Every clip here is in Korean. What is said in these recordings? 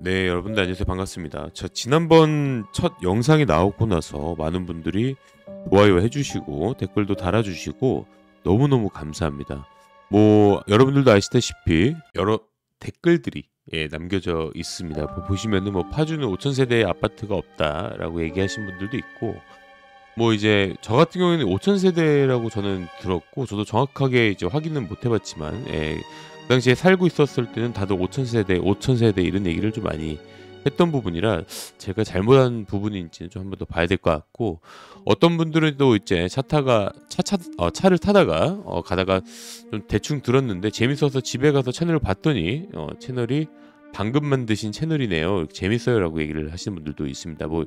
네, 여러분들 안녕하세요. 반갑습니다. 저 지난번 첫 영상이 나오고 나서 많은 분들이 좋아요 해주시고 댓글도 달아주시고 너무너무 감사합니다. 뭐 여러분들도 아시다시피 여러 댓글들이 남겨져 있습니다. 보시면은 뭐 파주는 5천 세대의 아파트가 없다라고 얘기하신 분들도 있고, 뭐 이제 저 같은 경우에는 5천 세대라고 저는 들었고, 저도 정확하게 이제 확인은 못 해봤지만, 그 당시에 살고 있었을 때는 다들 5천 세대, 5천 세대 이런 얘기를 좀 많이 했던 부분이라 제가 잘못한 부분인지는 좀 한번 더 봐야 될 것 같고, 어떤 분들은 또 이제 차를 타다가 가다가 좀 대충 들었는데 재밌어서 집에 가서 채널을 봤더니 채널이 방금 만드신 채널이네요. 재밌어요라고 얘기를 하시는 분들도 있습니다. 뭐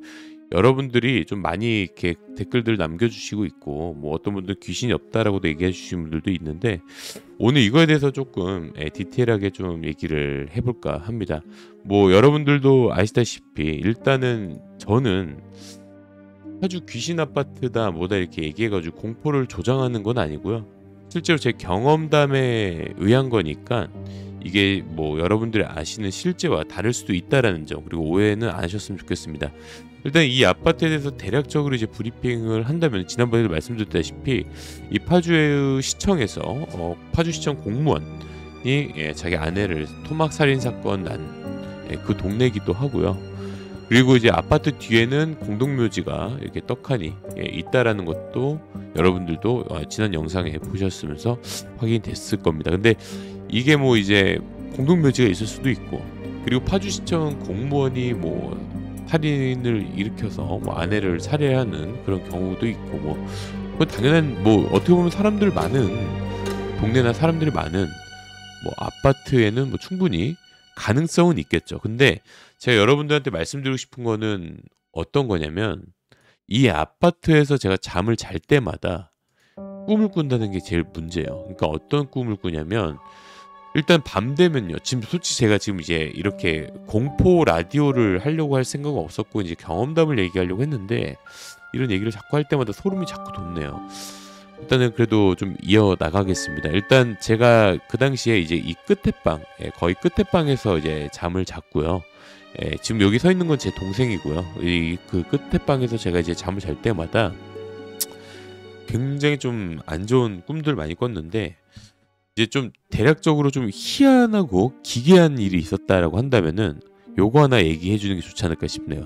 여러분들이 좀 많이 이렇게 댓글들 남겨주시고 있고, 뭐 어떤 분들 귀신이 없다라고도 얘기해 주시는 분들도 있는데, 오늘 이거에 대해서 조금 디테일하게 좀 얘기를 해볼까 합니다. 뭐 여러분들도 아시다시피 일단은 저는 아주 귀신 아파트다 뭐다 이렇게 얘기해가지고 공포를 조장하는 건 아니고요. 실제로 제 경험담에 의한 거니까 이게 뭐 여러분들이 아시는 실제와 다를 수도 있다라는 점, 그리고 오해는 안 하셨으면 좋겠습니다. 일단 이 아파트에 대해서 대략적으로 이제 브리핑을 한다면, 지난번에도 말씀드렸다시피 이 파주의 시청에서 파주시청 공무원이 자기 아내를 토막 살인 사건 난 그 동네이기도 하고요. 그리고 이제 아파트 뒤에는 공동묘지가 이렇게 떡하니 있다라는 것도 여러분들도 지난 영상에 보셨으면서 확인이 됐을 겁니다. 근데 이게 뭐 이제 공동묘지가 있을 수도 있고, 그리고 파주시청 공무원이 뭐 살인을 일으켜서 뭐 아내를 살해하는 그런 경우도 있고, 뭐 그건 당연한, 뭐 어떻게 보면 사람들 많은 동네나 사람들이 많은 뭐 아파트에는 뭐 충분히 가능성은 있겠죠. 근데 제가 여러분들한테 말씀드리고 싶은 거는 어떤 거냐면, 이 아파트에서 제가 잠을 잘 때마다 꿈을 꾼다는 게 제일 문제예요. 그러니까 어떤 꿈을 꾸냐면, 일단 밤 되면요. 지금 솔직히 제가 지금 이제 이렇게 공포 라디오를 하려고 할 생각은 없었고, 이제 경험담을 얘기하려고 했는데 이런 얘기를 자꾸 할 때마다 소름이 자꾸 돋네요. 일단은 그래도 좀 이어 나가겠습니다. 일단 제가 그 당시에 이제 이 끝에 방, 거의 끝에 방에서 이제 잠을 잤고요. 지금 여기 서 있는 건 제 동생이고요. 이 그 끝에 방에서 제가 이제 잠을 잘 때마다 굉장히 좀 안 좋은 꿈들 많이 꿨는데, 이제 좀 대략적으로 좀 희한하고 기괴한 일이 있었다라고 한다면은 요거 하나 얘기해 주는 게 좋지 않을까 싶네요.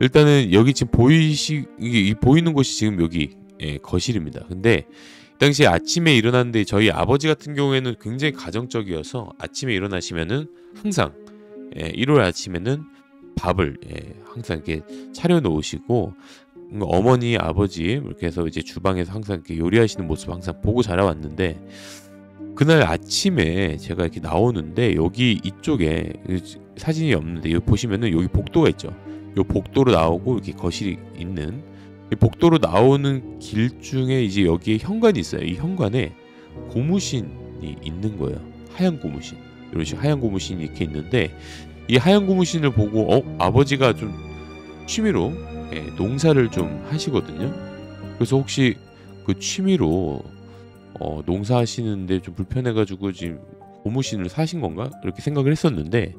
일단은 여기 지금 보이는 곳이 지금 여기 거실입니다. 근데 당시 아침에 일어났는데, 저희 아버지 같은 경우에는 굉장히 가정적이어서 아침에 일어나시면은 항상 일요일 아침에는 밥을 항상 이렇게 차려 놓으시고, 어머니 아버지 이렇게 해서 이제 주방에서 항상 이렇게 요리하시는 모습 항상 보고 자라왔는데, 그날 아침에 제가 이렇게 나오는데 여기 이쪽에 사진이 없는데 여기 보시면은 여기 복도가 있죠. 요 복도로 나오고 이렇게 거실이 있는 이 복도로 나오는 길 중에 이제 여기에 현관이 있어요. 이 현관에 고무신이 있는 거예요. 하얀 고무신. 이런 식으로 하얀 고무신이 이렇게 있는데, 이 하얀 고무신을 보고 아버지가 좀 취미로 농사를 좀 하시거든요. 그래서 혹시 그 취미로 농사하시는데 좀 불편해가지고 지금 고무신을 사신 건가? 이렇게 생각을 했었는데,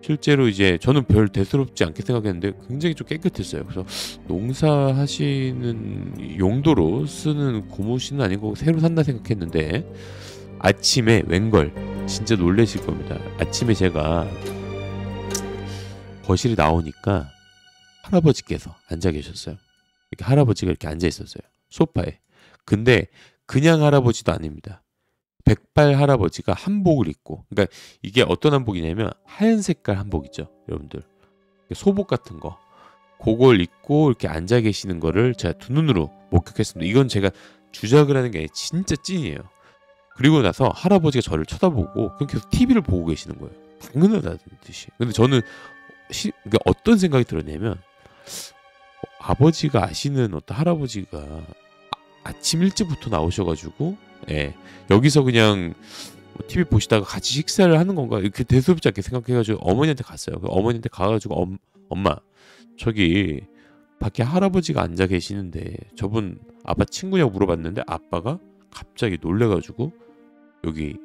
실제로 이제 저는 별 대수롭지 않게 생각했는데 굉장히 좀 깨끗했어요. 그래서 농사하시는 용도로 쓰는 고무신은 아니고 새로 산다 생각했는데, 아침에 웬걸 진짜 놀라실 겁니다. 아침에 제가 거실에 나오니까 할아버지께서 앉아 계셨어요. 이렇게 할아버지가 이렇게 앉아 있었어요. 소파에. 근데 그냥 할아버지도 아닙니다. 백발 할아버지가 한복을 입고, 그러니까 이게 어떤 한복이냐면 하얀 색깔 한복이죠, 여러분들. 소복 같은 거. 그걸 입고 이렇게 앉아 계시는 거를 제가 두 눈으로 목격했습니다. 이건 제가 주작을 하는 게 아니라 진짜 찐이에요. 그리고 나서 할아버지가 저를 쳐다보고 그냥 계속 TV를 보고 계시는 거예요. 당연하다는 듯이. 근데 저는 그러니까 어떤 생각이 들었냐면, 아버지가 아시는 어떤 할아버지가 아침 일찍부터 나오셔가지고 여기서 그냥 TV 보시다가 같이 식사를 하는 건가, 이렇게 대수롭지 않게 생각해가지고 어머니한테 갔어요. 어머니한테 가가지고 엄마, 저기 밖에 할아버지가 앉아 계시는데 저분 아빠 친구냐고 물어봤는데, 아빠가 갑자기 놀래가지고 여기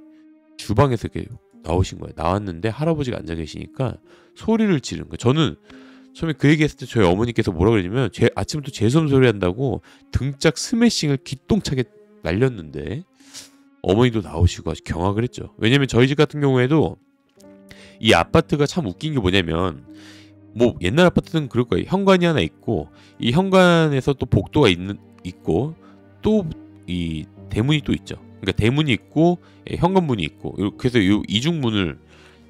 주방에서 이렇게 나오신 거예요. 나왔는데 할아버지가 앉아 계시니까 소리를 지르는 거예요. 저는 처음에 그 얘기했을 때 저희 어머니께서 뭐라 그러냐면 아침부터 재수없는 소리 한다고 등짝 스매싱을 기똥차게 날렸는데 어머니도 나오시고 아주 경악을 했죠. 왜냐면 저희 집 같은 경우에도 이 아파트가 참 웃긴 게 뭐냐면 뭐 옛날 아파트는 그럴 거예요. 현관이 하나 있고 이 현관에서 또 복도가 있고 또 이 대문이 또 있죠. 그러니까 대문이 있고 현관문이 있고 그래서 이 이중문을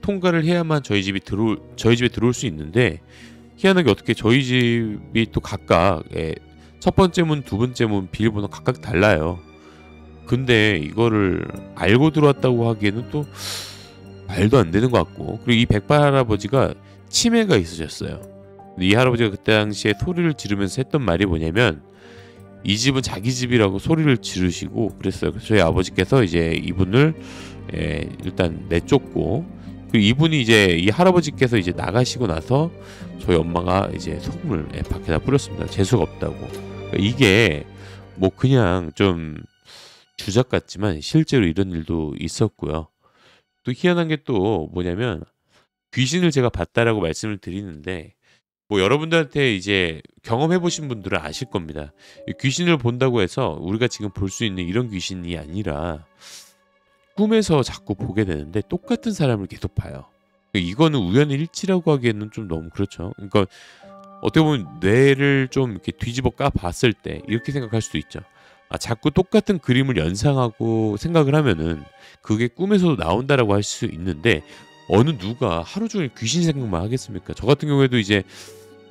통과를 해야만 저희 집에 들어올 수 있는데 희한하게 어떻게 저희 집이 또 각각 첫 번째 문, 두 번째 문 비밀번호 각각 달라요. 근데 이거를 알고 들어왔다고 하기에는 또 말도 안 되는 것 같고 그리고 이 백발 할아버지가 치매가 있으셨어요. 근데 이 할아버지가 그때 당시에 소리를 지르면서 했던 말이 뭐냐면 이 집은 자기 집이라고 소리를 지르시고 그랬어요. 그래서 저희 아버지께서 이제 이분을 일단 내쫓고 그리고 이분이 이제 이 할아버지께서 이제 나가시고 나서 저희 엄마가 이제 소금을 밖에다 뿌렸습니다. 재수가 없다고. 그러니까 이게 뭐 그냥 좀 주작 같지만 실제로 이런 일도 있었고요. 또 희한한 게 또 뭐냐면 귀신을 제가 봤다라고 말씀을 드리는데 뭐 여러분들한테 이제 경험해 보신 분들은 아실 겁니다. 이 귀신을 본다고 해서 우리가 지금 볼 수 있는 이런 귀신이 아니라 꿈에서 자꾸 보게 되는데 똑같은 사람을 계속 봐요. 이거는 우연의 일치라고 하기에는 좀 너무 그렇죠. 그러니까 어떻게 보면 뇌를 좀 이렇게 뒤집어 까 봤을 때 이렇게 생각할 수도 있죠. 아, 자꾸 똑같은 그림을 연상하고 생각을 하면은 그게 꿈에서도 나온다라고 할 수 있는데 어느 누가 하루 종일 귀신 생각만 하겠습니까? 저 같은 경우에도 이제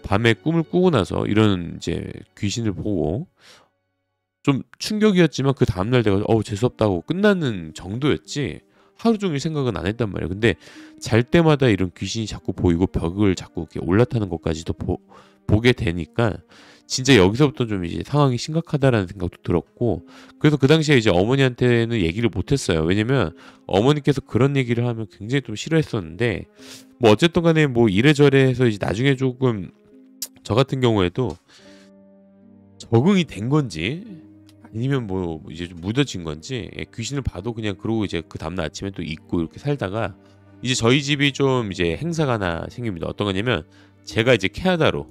밤에 꿈을 꾸고 나서 이런 이제 귀신을 보고 좀 충격이었지만 그 다음날 내가 재수없다고 끝나는 정도였지 하루 종일 생각은 안 했단 말이에요. 근데 잘 때마다 이런 귀신이 자꾸 보이고 벽을 자꾸 이렇게 올라타는 것까지도 보게 되니까 진짜 여기서부터 좀 이제 상황이 심각하다라는 생각도 들었고 그래서 그 당시에 이제 어머니한테는 얘기를 못했어요. 왜냐면 어머니께서 그런 얘기를 하면 굉장히 좀 싫어했었는데 뭐 어쨌든 간에 뭐 이래저래 해서 이제 나중에 조금 저 같은 경우에도 적응이 된 건지 아니면 뭐 이제 좀 묻어진 건지 귀신을 봐도 그냥 그러고 이제 그 다음날 아침에 또 잊고 이렇게 살다가 이제 저희 집이 좀 이제 행사가 하나 생깁니다. 어떤 거냐면 제가 이제 캐나다로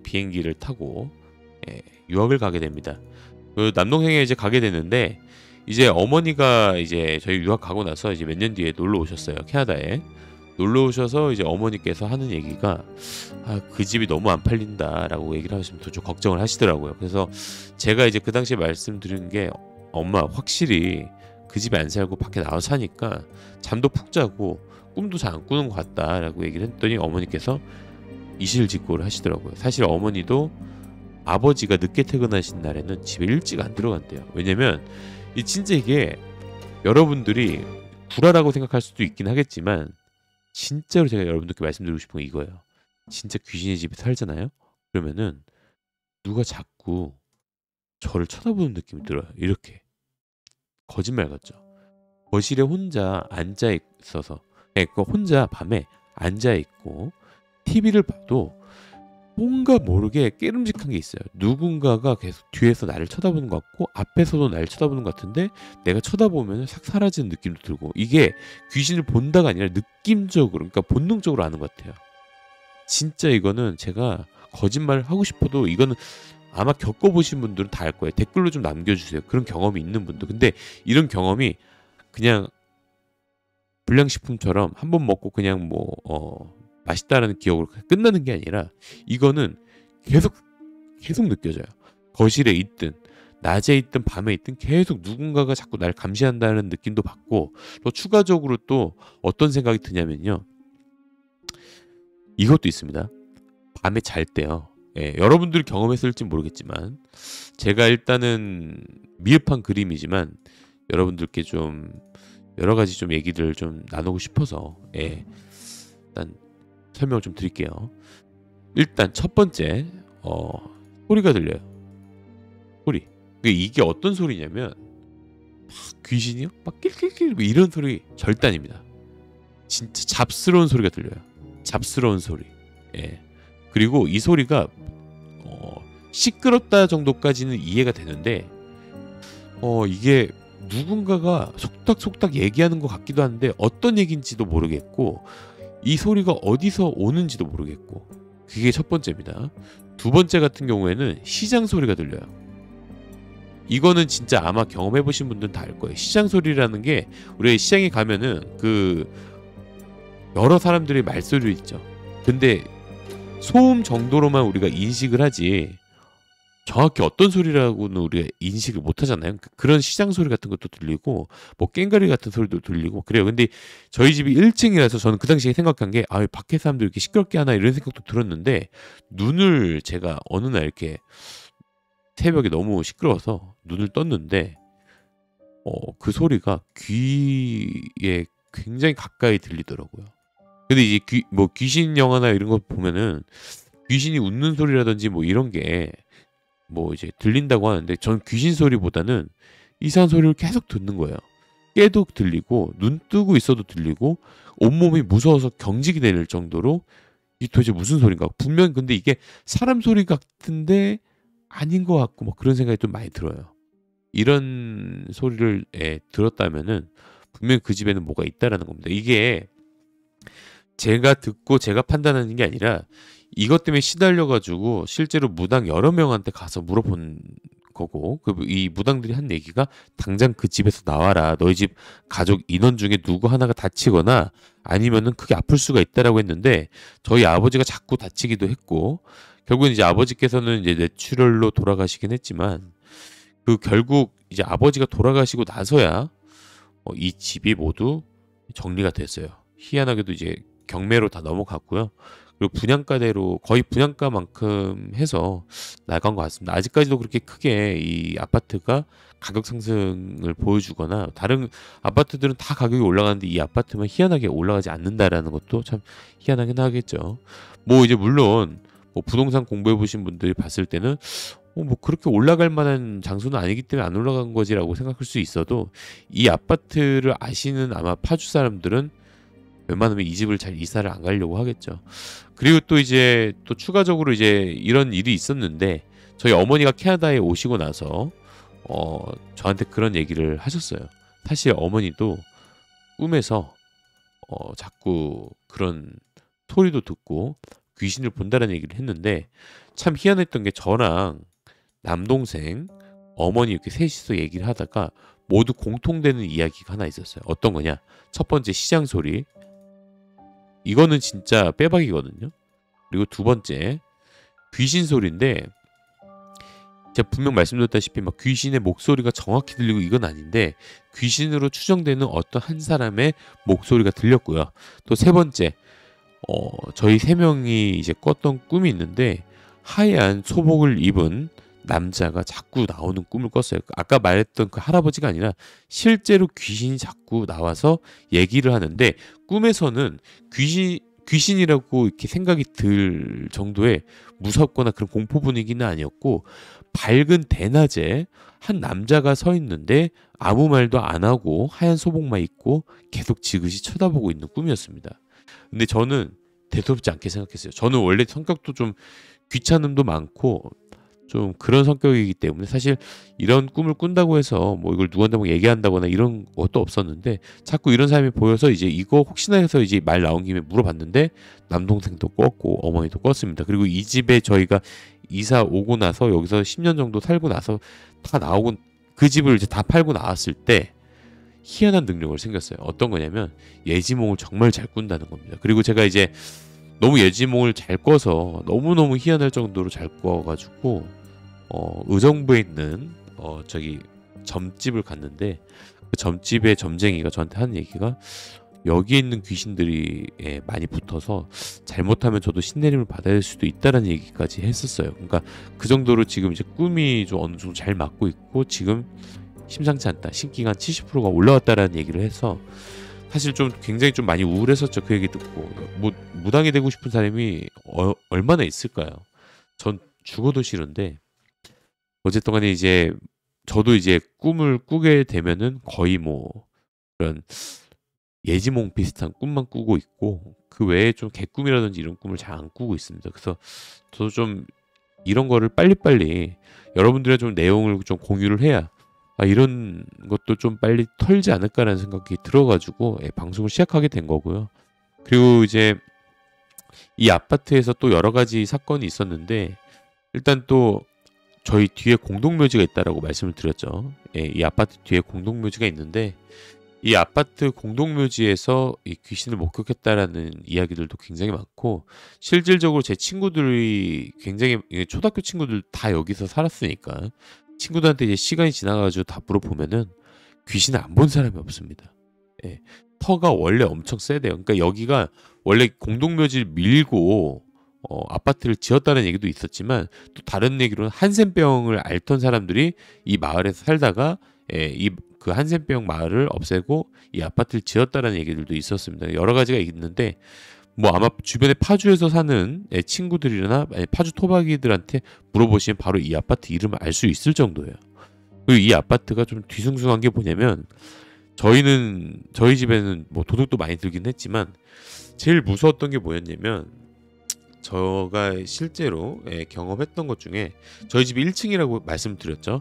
비행기를 타고 유학을 가게 됩니다. 그 남동생이 이제 가게 됐는데 이제 어머니가 이제 저희 유학 가고 나서 이제 몇 년 뒤에 놀러 오셨어요. 캐나다에 놀러 오셔서 이제 어머니께서 하는 얘기가 그 집이 너무 안 팔린다라고 얘기를 하시면서 좀 걱정을 하시더라고요. 그래서 제가 이제 그 당시에 말씀드린 게 엄마 확실히 그 집에 안 살고 밖에 나와서 사니까 잠도 푹 자고 꿈도 잘 안 꾸는 것 같다라고 얘기를 했더니 어머니께서 이실직고를 하시더라고요. 사실 어머니도 아버지가 늦게 퇴근하신 날에는 집에 일찍 안 들어간대요. 왜냐면 진짜 이게 여러분들이 불화라고 생각할 수도 있긴 하겠지만 진짜로 제가 여러분들께 말씀드리고 싶은 건 이거예요. 진짜 귀신의 집에 살잖아요? 그러면은 누가 자꾸 저를 쳐다보는 느낌이 들어요. 이렇게. 거짓말 같죠? 거실에 혼자 앉아 있어서 그러니까 혼자 밤에 앉아 있고 TV를 봐도 뭔가 모르게 깨름직한 게 있어요. 누군가가 계속 뒤에서 나를 쳐다보는 것 같고 앞에서도 나를 쳐다보는 것 같은데 내가 쳐다보면 싹 사라지는 느낌도 들고 이게 귀신을 본다가 아니라 느낌적으로 그러니까 본능적으로 아는 것 같아요. 진짜 이거는 제가 거짓말을 하고 싶어도 이거는 아마 겪어보신 분들은 다 알 거예요. 댓글로 좀 남겨주세요. 그런 경험이 있는 분들. 근데 이런 경험이 그냥 불량식품처럼 한번 먹고 그냥 맛있다라는 기억으로 끝나는 게 아니라 이거는 계속 느껴져요. 거실에 있든 낮에 있든 밤에 있든 계속 누군가가 자꾸 날 감시한다는 느낌도 받고 또 추가적으로 또 어떤 생각이 드냐면요. 이것도 있습니다. 밤에 잘 때요. 여러분들이 경험했을지 모르겠지만 제가 일단은 미흡한 그림이지만 여러분들께 좀 여러 가지 좀 얘기를 좀 나누고 싶어서 일단 설명을 좀 드릴게요. 일단 첫 번째 소리가 들려요. 소리. 이게 어떤 소리냐면 막 귀신이요? 막 낄낄낄 이런 소리 절대 아닙니다. 진짜 잡스러운 소리가 들려요. 잡스러운 소리. 그리고 이 소리가 시끄럽다 정도까지는 이해가 되는데 이게 누군가가 속닥속닥 얘기하는 것 같기도 한데 어떤 얘기인지도 모르겠고 이 소리가 어디서 오는지도 모르겠고 그게 첫 번째입니다. 두 번째 같은 경우에는 시장 소리가 들려요. 이거는 진짜 아마 경험해 보신 분들은 다 알 거예요. 시장 소리라는 게 우리 시장에 가면은 그 여러 사람들의 말소리 있죠. 근데 소음 정도로만 우리가 인식을 하지 정확히 어떤 소리라고는 우리가 인식을 못 하잖아요. 그런 시장 소리 같은 것도 들리고 뭐 꽹과리 같은 소리도 들리고 그래요. 근데 저희 집이 1층이라서 저는 그 당시에 생각한 게 밖에 사람들 이렇게 시끄럽게 하나 이런 생각도 들었는데 눈을 제가 어느 날 이렇게 새벽에 너무 시끄러워서 눈을 떴는데 그 소리가 귀에 굉장히 가까이 들리더라고요. 근데 이제 귀신 영화나 이런 거 보면은 귀신이 웃는 소리라든지 뭐 이런 게 뭐 이제 들린다고 하는데 전 귀신 소리보다는 이상한 소리를 계속 듣는 거예요. 깨도 들리고 눈 뜨고 있어도 들리고 온몸이 무서워서 경직이 될 정도로 이게 도대체 무슨 소린가. 분명 근데 이게 사람 소리 같은데 아닌 것 같고 뭐 그런 생각이 좀 많이 들어요. 이런 소리를 들었다면은 분명히 그 집에는 뭐가 있다라는 겁니다. 이게 제가 듣고 제가 판단하는 게 아니라 이것 때문에 시달려가지고 실제로 무당 여러 명한테 가서 물어본 거고 이 무당들이 한 얘기가 당장 그 집에서 나와라. 너희 집 가족 인원 중에 누구 하나가 다치거나 아니면은 크게 아플 수가 있다라고 했는데 저희 아버지가 자꾸 다치기도 했고 결국은 이제 아버지께서는 이제 뇌출혈로 돌아가시긴 했지만 그 결국 이제 아버지가 돌아가시고 나서야 이 집이 모두 정리가 됐어요. 희한하게도 이제 경매로 다 넘어갔고요. 그리고 분양가대로 거의 분양가만큼 해서 나간 것 같습니다. 아직까지도 그렇게 크게 이 아파트가 가격 상승을 보여주거나 다른 아파트들은 다 가격이 올라가는데 이 아파트만 희한하게 올라가지 않는다라는 것도 참 희한하긴 하겠죠. 뭐 이제 물론 뭐 부동산 공부해 보신 분들이 봤을 때는 뭐 그렇게 올라갈 만한 장소는 아니기 때문에 안 올라간 거지라고 생각할 수 있어도 이 아파트를 아시는 아마 파주 사람들은 웬만하면 이 집을 잘 이사를 안 가려고 하겠죠. 그리고 또 이제 또 추가적으로 이제 이런 일이 있었는데 저희 어머니가 캐나다에 오시고 나서 저한테 그런 얘기를 하셨어요. 사실 어머니도 꿈에서 자꾸 그런 소리도 듣고 귀신을 본다는 얘기를 했는데 참 희한했던 게 저랑 남동생, 어머니 이렇게 셋이서 얘기를 하다가 모두 공통되는 이야기가 하나 있었어요. 어떤 거냐? 첫 번째 시장 소리. 이거는 진짜 빼박이거든요. 그리고 두 번째 귀신 소리인데 제가 분명 말씀드렸다시피 막 귀신의 목소리가 정확히 들리고 이건 아닌데 귀신으로 추정되는 어떤 한 사람의 목소리가 들렸고요. 또 세 번째 저희 세 명이 이제 꿨던 꿈이 있는데 하얀 소복을 입은 남자가 자꾸 나오는 꿈을 꿨어요. 아까 말했던 그 할아버지가 아니라 실제로 귀신이 자꾸 나와서 얘기를 하는데 꿈에서는 귀신이라고 이렇게 생각이 들 정도의 무섭거나 그런 공포 분위기는 아니었고 밝은 대낮에 한 남자가 서 있는데 아무 말도 안 하고 하얀 소복만 입고 계속 지그시 쳐다보고 있는 꿈이었습니다. 근데 저는 대수롭지 않게 생각했어요. 저는 원래 성격도 좀 귀찮음도 많고 좀 그런 성격이기 때문에 사실 이런 꿈을 꾼다고 해서 뭐 이걸 누구한테 뭐 얘기한다거나 이런 것도 없었는데 자꾸 이런 사람이 보여서 이제 이거 혹시나 해서 이제 말 나온 김에 물어봤는데 남동생도 꿨고 어머니도 꿨습니다. 그리고 이 집에 저희가 이사 오고 나서 여기서 10년 정도 살고 나서 다 나오고 그 집을 이제 다 팔고 나왔을 때 희한한 능력을 생겼어요. 어떤 거냐면 예지몽을 정말 잘 꾼다는 겁니다. 그리고 제가 이제 너무 예지몽을 잘 꿔서 너무너무 희한할 정도로 잘 꿔가지고 의정부에 있는 저기 점집을 갔는데 그 점집의 점쟁이가 저한테 하는 얘기가 여기에 있는 귀신들이 많이 붙어서 잘못하면 저도 신내림을 받아야 할 수도 있다라는 얘기까지 했었어요. 그러니까 그 정도로 지금 이제 꿈이 좀 어느 정도 잘 맞고 있고 지금 심상치 않다. 신기가 한 70%가 올라왔다라는 얘기를 해서 사실 좀 굉장히 좀 많이 우울했었죠. 그 얘기 듣고 뭐 무당이 되고 싶은 사람이 얼마나 있을까요? 전 죽어도 싫은데 어쨌든 간에 이제 저도 이제 꿈을 꾸게 되면은 거의 뭐 그런 예지몽 비슷한 꿈만 꾸고 있고 그 외에 좀 개꿈이라든지 이런 꿈을 잘 안 꾸고 있습니다. 그래서 저도 좀 이런 거를 빨리빨리 여러분들의 좀 내용을 좀 공유를 해야 이런 것도 좀 빨리 털지 않을까라는 생각이 들어가지고 방송을 시작하게 된 거고요. 그리고 이제 이 아파트에서 또 여러 가지 사건이 있었는데 일단 또 저희 뒤에 공동묘지가 있다라고 말씀을 드렸죠. 이 아파트 뒤에 공동묘지가 있는데 이 아파트 공동묘지에서 이 귀신을 목격했다라는 이야기들도 굉장히 많고 실질적으로 제 친구들이 굉장히 초등학교 친구들 다 여기서 살았으니까 친구들한테 이제 시간이 지나가지고 다 물어보면은 귀신을 안 본 사람이 없습니다. 예. 터가 원래 엄청 세대요. 그러니까 여기가 원래 공동묘지를 밀고 아파트를 지었다는 얘기도 있었지만 또 다른 얘기로는 한센병을 앓던 사람들이 이 마을에서 살다가 그 한센병 마을을 없애고 이 아파트를 지었다는 얘기들도 있었습니다. 여러 가지가 있는데 뭐 아마 주변에 파주에서 사는 친구들이나 파주 토박이들한테 물어보시면 바로 이 아파트 이름을 알 수 있을 정도예요. 그리고 이 아파트가 좀 뒤숭숭한 게 뭐냐면 저희 집에는 뭐 도둑도 많이 들긴 했지만 제일 무서웠던 게 뭐였냐면 제가 실제로 경험했던 것 중에 저희 집이 1층이라고 말씀드렸죠.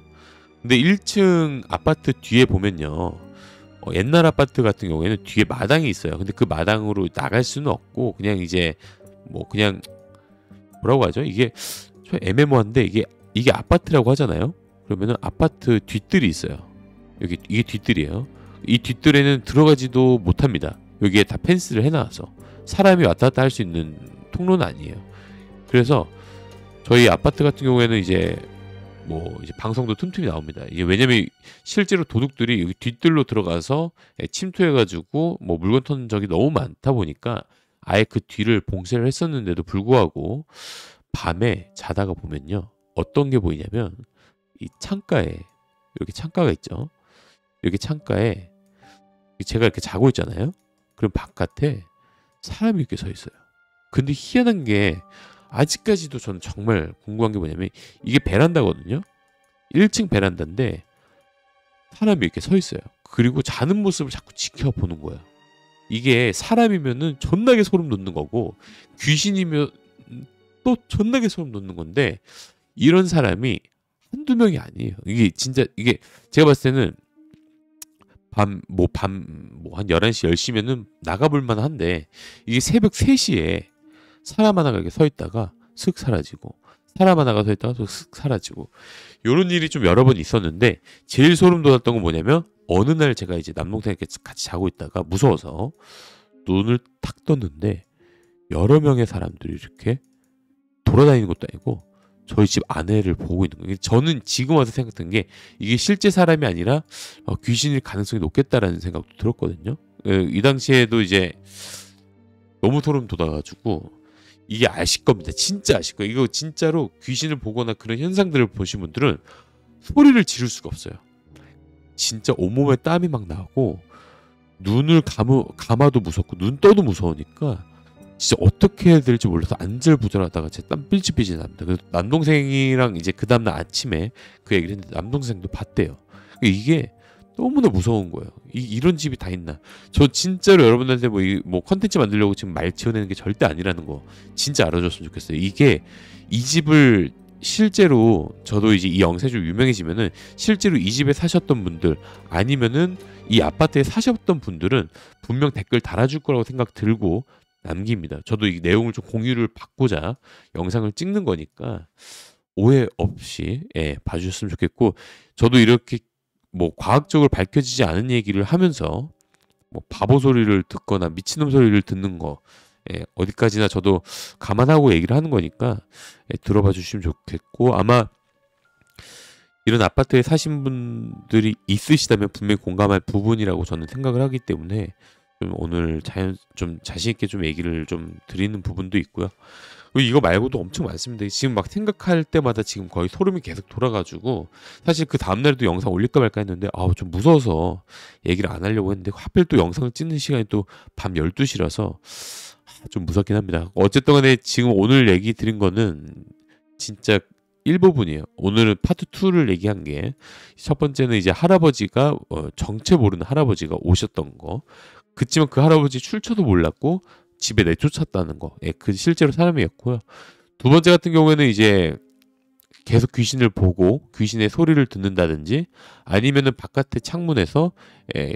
근데 1층 아파트 뒤에 보면요. 옛날 아파트 같은 경우에는 뒤에 마당이 있어요. 근데 그 마당으로 나갈 수는 없고 그냥 이제 뭐 그냥 뭐라고 하죠? 이게 좀 애매모호한데 이게 아파트라고 하잖아요. 그러면은 아파트 뒷뜰이 있어요. 이게 뒷뜰이에요. 이 뒷뜰에는 들어가지도 못합니다. 여기에 다 펜스를 해놔서 사람이 왔다 갔다 할 수 있는 통로는 아니에요. 그래서 저희 아파트 같은 경우에는 이제 방송도 틈틈이 나옵니다. 이게 왜냐면 실제로 도둑들이 여기 뒷뜰로 들어가서 침투해가지고 물건 터는 적이 너무 많다 보니까 아예 그 뒤를 봉쇄를 했었는데도 불구하고 밤에 자다가 보면요. 어떤 게 보이냐면 이 창가에 이렇게 창가가 있죠. 이렇게 창가에 제가 이렇게 자고 있잖아요. 그럼 바깥에 사람이 이렇게 서 있어요. 근데 희한한 게 아직까지도 저는 정말 궁금한 게 뭐냐면 이게 베란다거든요. 1층 베란다인데 사람이 이렇게 서 있어요. 그리고 자는 모습을 자꾸 지켜보는 거야. 이게 사람이면은 존나게 소름 돋는 거고 귀신이면 또 존나게 소름 돋는 건데 이런 사람이 한두 명이 아니에요. 이게 제가 봤을 때는 한 11시 10시면은 나가볼 만한데 이게 새벽 3시에 사람 하나가 이렇게 서 있다가 슥 사라지고 사람 하나가 서 있다가 또 슥 사라지고 요런 일이 좀 여러 번 있었는데 제일 소름 돋았던 건 뭐냐면 어느 날 제가 이제 남동생이랑 같이 자고 있다가 무서워서 눈을 탁 떴는데 여러 명의 사람들이 이렇게 돌아다니는 것도 아니고 저희 집 아내를 보고 있는 거예요. 저는 지금 와서 생각한 게 이게 실제 사람이 아니라 귀신일 가능성이 높겠다라는 생각도 들었거든요. 이 당시에도 이제 너무 소름 돋아가지고 이게 아실 겁니다. 진짜 아실 거예요. 이거 진짜로 귀신을 보거나 그런 현상들을 보신 분들은 소리를 지를 수가 없어요. 진짜 온몸에 땀이 막 나고 눈을 감아도 무섭고 눈 떠도 무서우니까 진짜 어떻게 해야 될지 몰라서 안절부절하다가 제 땀 삐질삐질 납니다. 그래서 남동생이랑 이제 그 다음날 아침에 그 얘기를 했는데 남동생도 봤대요. 이게 너무나 무서운 거예요. 이런 집이 다 있나? 저 진짜로 여러분들한테 컨텐츠 만들려고 지금 말 지어내는 게 절대 아니라는 거 진짜 알아줬으면 좋겠어요. 이 집을 실제로 저도 이제 이 영상이 좀 유명해지면은 실제로 이 집에 사셨던 분들 아니면은 이 아파트에 사셨던 분들은 분명 댓글 달아줄 거라고 생각 들고 남깁니다. 저도 이 내용을 좀 공유를 받고자 영상을 찍는 거니까 오해 없이 봐주셨으면 좋겠고 저도 이렇게 과학적으로 밝혀지지 않은 얘기를 하면서 바보 소리를 듣거나 미친놈 소리를 듣는 거 어디까지나 저도 감안하고 얘기를 하는 거니까 들어봐 주시면 좋겠고 아마 이런 아파트에 사신 분들이 있으시다면 분명히 공감할 부분이라고 저는 생각을 하기 때문에 좀 오늘 좀 자신 있게 좀 얘기를 좀 드리는 부분도 있고요. 그리고 이거 말고도 엄청 많습니다. 지금 막 생각할 때마다 지금 거의 소름이 계속 돌아가지고 사실 그 다음날에도 영상 올릴까 말까 했는데 좀 무서워서 얘기를 안 하려고 했는데 하필 또 영상을 찍는 시간이 또 밤 12시라서 좀 무섭긴 합니다. 어쨌든 간에 지금 오늘 얘기 드린 거는 진짜 일부분이에요. 오늘은 파트 2를 얘기한 게 첫 번째는 이제 할아버지가 정체 모르는 할아버지가 오셨던 거. 그치만 그 할아버지 출처도 몰랐고 집에 내쫓았다는 거. 그 실제로 사람이었고요. 두 번째 같은 경우에는 이제 계속 귀신을 보고 귀신의 소리를 듣는다든지 아니면은 바깥의 창문에서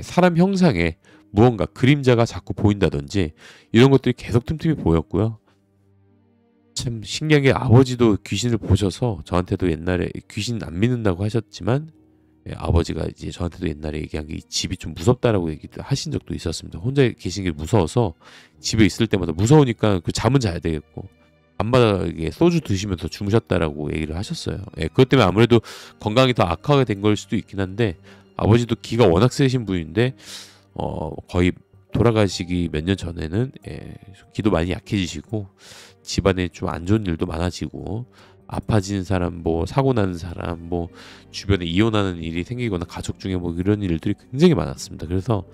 사람 형상의 무언가 그림자가 자꾸 보인다든지 이런 것들이 계속 틈틈이 보였고요. 참 신기한 게 아버지도 귀신을 보셔서 저한테도 옛날에 귀신 안 믿는다고 하셨지만 아버지가 이제 저한테도 옛날에 얘기한 게 이 집이 좀 무섭다라고 얘기도 하신 적도 있었습니다. 혼자 계신 게 무서워서 집에 있을 때마다 무서우니까 그 잠은 자야 되겠고 밤마다 이게 소주 드시면서 주무셨다라고 얘기를 하셨어요. 그것 때문에 아무래도 건강이 더 악화가 된 걸 수도 있긴 한데 아버지도 기가 워낙 세신 분인데 거의 돌아가시기 몇 년 전에는 기도 많이 약해지시고 집안에 좀 안 좋은 일도 많아지고 아파지는 사람, 뭐 사고 나는 사람, 뭐 주변에 이혼하는 일이 생기거나 가족 중에 뭐 이런 일들이 굉장히 많았습니다. 그래서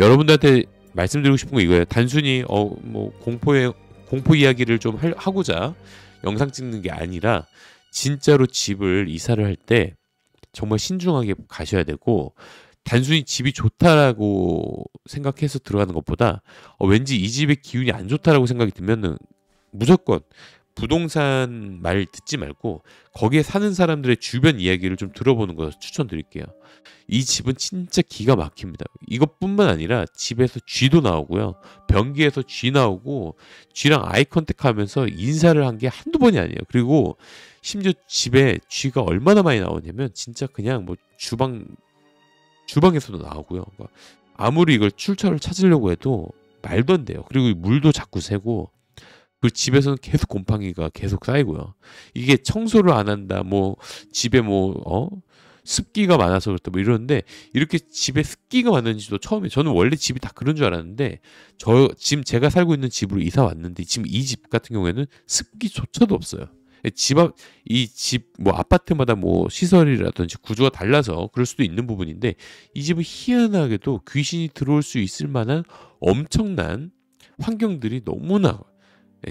여러분들한테 말씀드리고 싶은 거 이거예요. 단순히 뭐 공포 이야기를 좀 하고자 영상 찍는 게 아니라 진짜로 집을 이사를 할 때 정말 신중하게 가셔야 되고 단순히 집이 좋다라고 생각해서 들어가는 것보다 왠지 이 집의 기운이 안 좋다라고 생각이 들면은 무조건 부동산 말 듣지 말고 거기에 사는 사람들의 주변 이야기를 좀 들어보는 거 추천드릴게요. 이 집은 진짜 기가 막힙니다. 이것뿐만 아니라 집에서 쥐도 나오고요. 변기에서 쥐 나오고 쥐랑 아이 컨택하면서 인사를 한 게 한두 번이 아니에요. 그리고 심지어 집에 쥐가 얼마나 많이 나오냐면 진짜 그냥 뭐 주방에서도 나오고요. 그러니까 아무리 이걸 출처를 찾으려고 해도 말도 안 돼요. 그리고 물도 자꾸 새고 그 집에서는 계속 곰팡이가 계속 쌓이고요. 이게 청소를 안 한다, 뭐 집에 습기가 많아서 그렇다, 뭐 이러는데 이렇게 집에 습기가 많은지도 처음에 저는 원래 집이 다 그런 줄 알았는데 지금 제가 살고 있는 집으로 이사 왔는데 지금 이 집 같은 경우에는 습기조차도 없어요. 이 집 뭐 아파트마다 뭐 시설이라든지 구조가 달라서 그럴 수도 있는 부분인데 이 집은 희한하게도 귀신이 들어올 수 있을 만한 엄청난 환경들이 너무나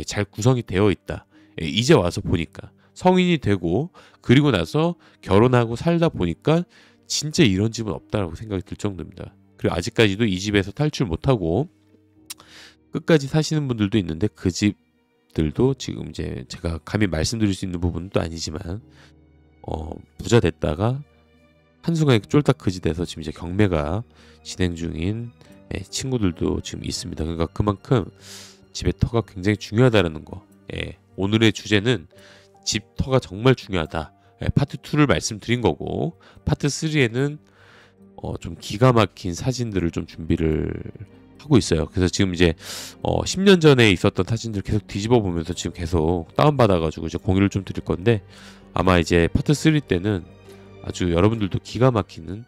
잘 구성이 되어 있다. 이제 와서 보니까 성인이 되고 그리고 나서 결혼하고 살다 보니까 진짜 이런 집은 없다라고 생각이 들 정도입니다. 그리고 아직까지도 이 집에서 탈출 못하고 끝까지 사시는 분들도 있는데 그 집들도 지금 이제 제가 감히 말씀드릴 수 있는 부분도 아니지만 부자 됐다가 한순간에 쫄딱 그지 돼서 지금 이제 경매가 진행 중인 친구들도 지금 있습니다. 그러니까 그만큼 집의 터가 굉장히 중요하다는 거. 오늘의 주제는 집 터가 정말 중요하다. 파트 2를 말씀드린 거고 파트 3에는 좀 기가 막힌 사진들을 좀 준비를 하고 있어요. 그래서 지금 이제 10년 전에 있었던 사진들 계속 뒤집어 보면서 지금 계속 다운받아가지고 이제 공유를 좀 드릴 건데 아마 이제 파트 3 때는 아주 여러분들도 기가 막히는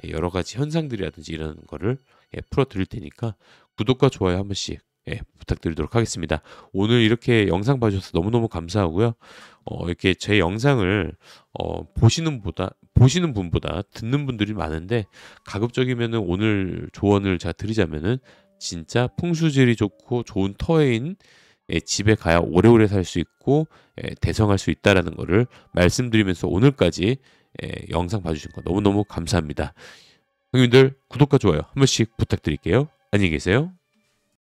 여러 가지 현상들이라든지 이런 거를 풀어 드릴 테니까 구독과 좋아요 한 번씩 부탁드리도록 하겠습니다. 오늘 이렇게 영상 봐주셔서 너무너무 감사하고요. 이렇게 제 영상을 보시는 분보다 듣는 분들이 많은데 가급적이면은 오늘 조언을 제가 드리자면은 진짜 풍수질이 좋고 좋은 터인 집에 가야 오래오래 살 수 있고 대성할 수 있다라는 거를 말씀드리면서 오늘까지 영상 봐주신 거 너무너무 감사합니다. 형님들 구독과 좋아요 한 번씩 부탁드릴게요. 안녕히 계세요.